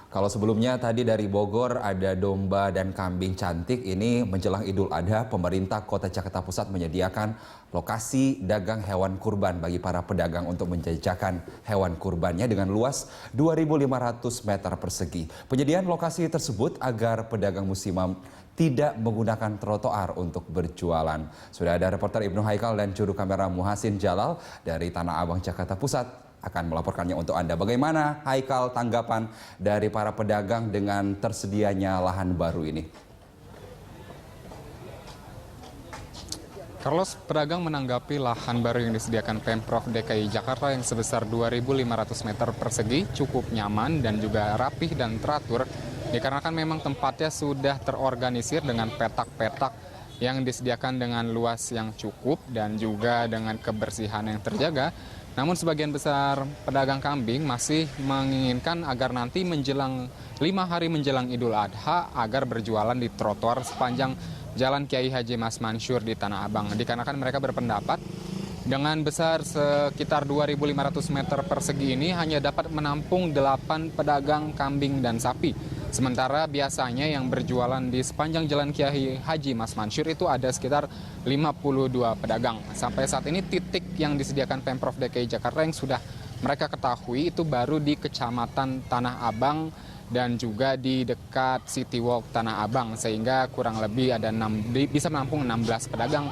Kalau sebelumnya tadi dari Bogor ada domba dan kambing cantik, ini menjelang Idul Adha, pemerintah Kota Jakarta Pusat menyediakan lokasi dagang hewan kurban bagi para pedagang untuk menjajakan hewan kurbannya dengan luas 2.500 meter persegi. Penyediaan lokasi tersebut agar pedagang musiman tidak menggunakan trotoar untuk berjualan. Sudah ada reporter Ibnu Haikal dan juru kamera Muhasin Jalal dari Tanah Abang, Jakarta Pusat akan melaporkannya untuk Anda. Bagaimana, Haikal, tanggapan dari para pedagang dengan tersedianya lahan baru ini? Carlos, pedagang menanggapi lahan baru yang disediakan Pemprov DKI Jakarta yang sebesar 2.500 meter persegi cukup nyaman dan juga rapih dan teratur, dikarenakan memang tempatnya sudah terorganisir dengan petak-petak yang disediakan dengan luas yang cukup dan juga dengan kebersihan yang terjaga. Namun sebagian besar pedagang kambing masih menginginkan agar nanti menjelang 5 hari menjelang Idul Adha agar berjualan di trotoar sepanjang Jalan Kiai Haji Mas Mansur di Tanah Abang. Dikarenakan mereka berpendapat dengan besar sekitar 2.500 meter persegi ini hanya dapat menampung 8 pedagang kambing dan sapi. Sementara biasanya yang berjualan di sepanjang Jalan Kiai Haji Mas Mansur itu ada sekitar 52 pedagang. Sampai saat ini titik yang disediakan Pemprov DKI Jakarta yang sudah mereka ketahui itu baru di Kecamatan Tanah Abang dan juga di dekat City Walk Tanah Abang, sehingga kurang lebih ada bisa menampung 16 pedagang.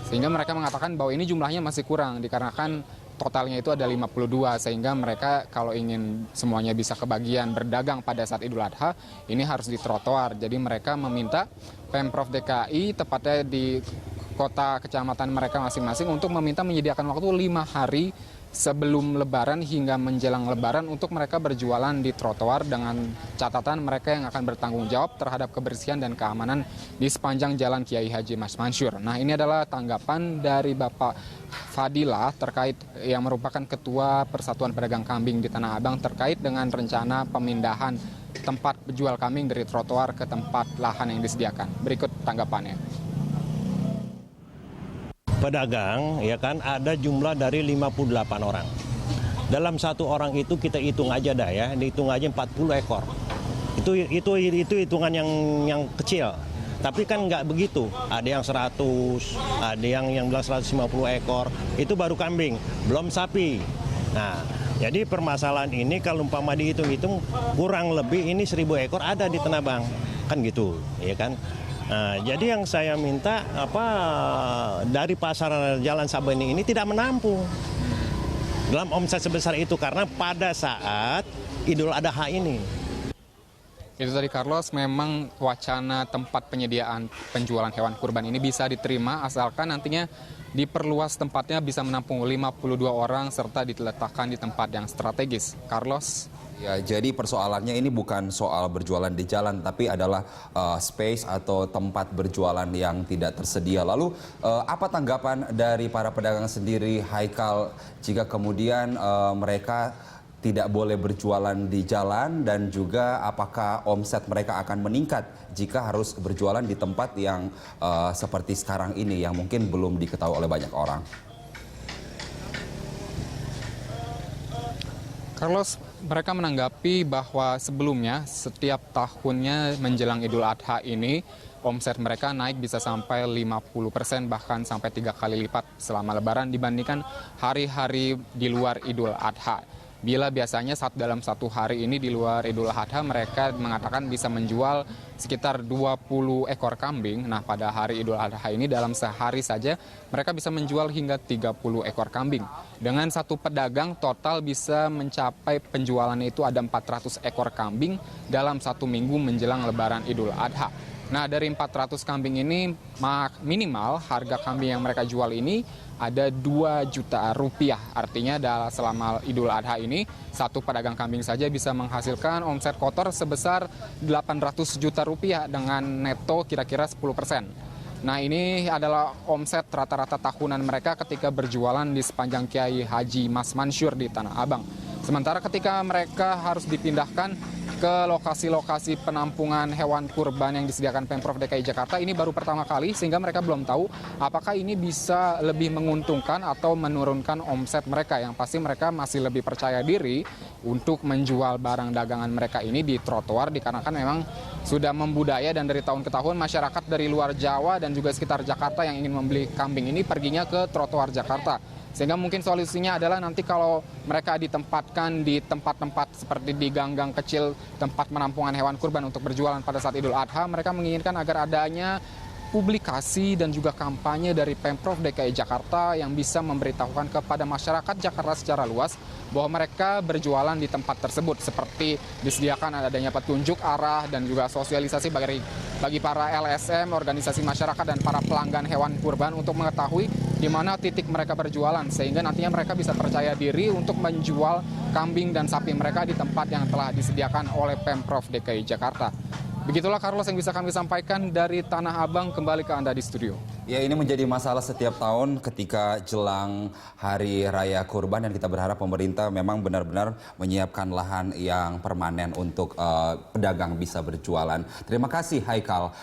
Sehingga mereka mengatakan bahwa ini jumlahnya masih kurang dikarenakan totalnya itu ada 52, sehingga mereka kalau ingin semuanya bisa kebagian berdagang pada saat Idul Adha, ini harus di trotoar. Jadi mereka meminta Pemprov DKI, tepatnya di kota kecamatan mereka masing-masing, untuk meminta menyediakan waktu 5 hari sebelum Lebaran hingga menjelang Lebaran untuk mereka berjualan di trotoar dengan catatan mereka yang akan bertanggung jawab terhadap kebersihan dan keamanan di sepanjang Jalan Kiai Haji Mas Mansur. Nah, ini adalah tanggapan dari Bapak Fadilah terkait yang merupakan Ketua Persatuan Pedagang Kambing di Tanah Abang terkait dengan rencana pemindahan tempat penjual kambing dari trotoar ke tempat lahan yang disediakan. Berikut tanggapannya. Pedagang ya kan ada jumlah dari 58 orang. Dalam satu orang itu kita hitung aja dah ya, dihitung aja 40 ekor. Itu hitungan yang kecil. Tapi kan nggak begitu. Ada yang 100, ada yang bilang 150 ekor. Itu baru kambing, belum sapi. Nah, jadi permasalahan ini kalau umpama dihitung-hitung kurang lebih ini 1.000 ekor ada di Tanah Abang. Kan gitu, ya kan? Nah, jadi yang saya minta dari pasar Jalan Sabeni ini tidak menampung dalam omset sebesar itu karena pada saat Idul Adha ini. Itu tadi Carlos, memang wacana tempat penyediaan penjualan hewan kurban ini bisa diterima asalkan nantinya diperluas tempatnya bisa menampung 52 orang serta diletakkan di tempat yang strategis. Carlos. Ya, jadi persoalannya ini bukan soal berjualan di jalan, tapi adalah space atau tempat berjualan yang tidak tersedia. Lalu apa tanggapan dari para pedagang sendiri, Haikal, jika kemudian mereka tidak boleh berjualan di jalan, dan juga apakah omset mereka akan meningkat jika harus berjualan di tempat yang seperti sekarang ini yang mungkin belum diketahui oleh banyak orang? Carlos, mereka menanggapi bahwa sebelumnya setiap tahunnya menjelang Idul Adha ini omset mereka naik bisa sampai 50%, bahkan sampai 3 kali lipat selama Lebaran dibandingkan hari-hari di luar Idul Adha. Bila biasanya dalam satu hari ini di luar Idul Adha mereka mengatakan bisa menjual sekitar 20 ekor kambing. Nah, pada hari Idul Adha ini dalam sehari saja mereka bisa menjual hingga 30 ekor kambing. Dengan satu pedagang total bisa mencapai penjualannya itu ada 400 ekor kambing dalam satu minggu menjelang Lebaran Idul Adha. Nah, dari 400 kambing ini minimal harga kambing yang mereka jual ini ada 2 juta rupiah. Artinya selama Idul Adha ini satu pedagang kambing saja bisa menghasilkan omset kotor sebesar 800 juta rupiah dengan neto kira-kira 10%. Nah, ini adalah omset rata-rata tahunan mereka ketika berjualan di sepanjang Kiai Haji Mas Mansur di Tanah Abang. Sementara ketika mereka harus dipindahkan ke lokasi-lokasi penampungan hewan kurban yang disediakan Pemprov DKI Jakarta ini baru pertama kali, sehingga mereka belum tahu apakah ini bisa lebih menguntungkan atau menurunkan omset mereka. Yang pasti mereka masih lebih percaya diri untuk menjual barang dagangan mereka ini di trotoar, dikarenakan memang sudah membudaya dan dari tahun ke tahun masyarakat dari luar Jawa dan juga sekitar Jakarta yang ingin membeli kambing ini perginya ke trotoar Jakarta. Sehingga mungkin solusinya adalah nanti kalau mereka ditempatkan di tempat-tempat seperti di gang-gang kecil, tempat penampungan hewan kurban untuk berjualan pada saat Idul Adha, mereka menginginkan agar adanya publikasi dan juga kampanye dari Pemprov DKI Jakarta yang bisa memberitahukan kepada masyarakat Jakarta secara luas bahwa mereka berjualan di tempat tersebut, seperti disediakan adanya petunjuk arah dan juga sosialisasi bagi para LSM, organisasi masyarakat dan para pelanggan hewan kurban untuk mengetahui di mana titik mereka berjualan, sehingga nantinya mereka bisa percaya diri untuk menjual kambing dan sapi mereka di tempat yang telah disediakan oleh Pemprov DKI Jakarta. Begitulah Carlos yang bisa kami sampaikan dari Tanah Abang, kembali ke Anda di studio. Ya, ini menjadi masalah setiap tahun ketika jelang Hari Raya Kurban, dan kita berharap pemerintah memang benar-benar menyiapkan lahan yang permanen untuk pedagang bisa berjualan. Terima kasih Haikal.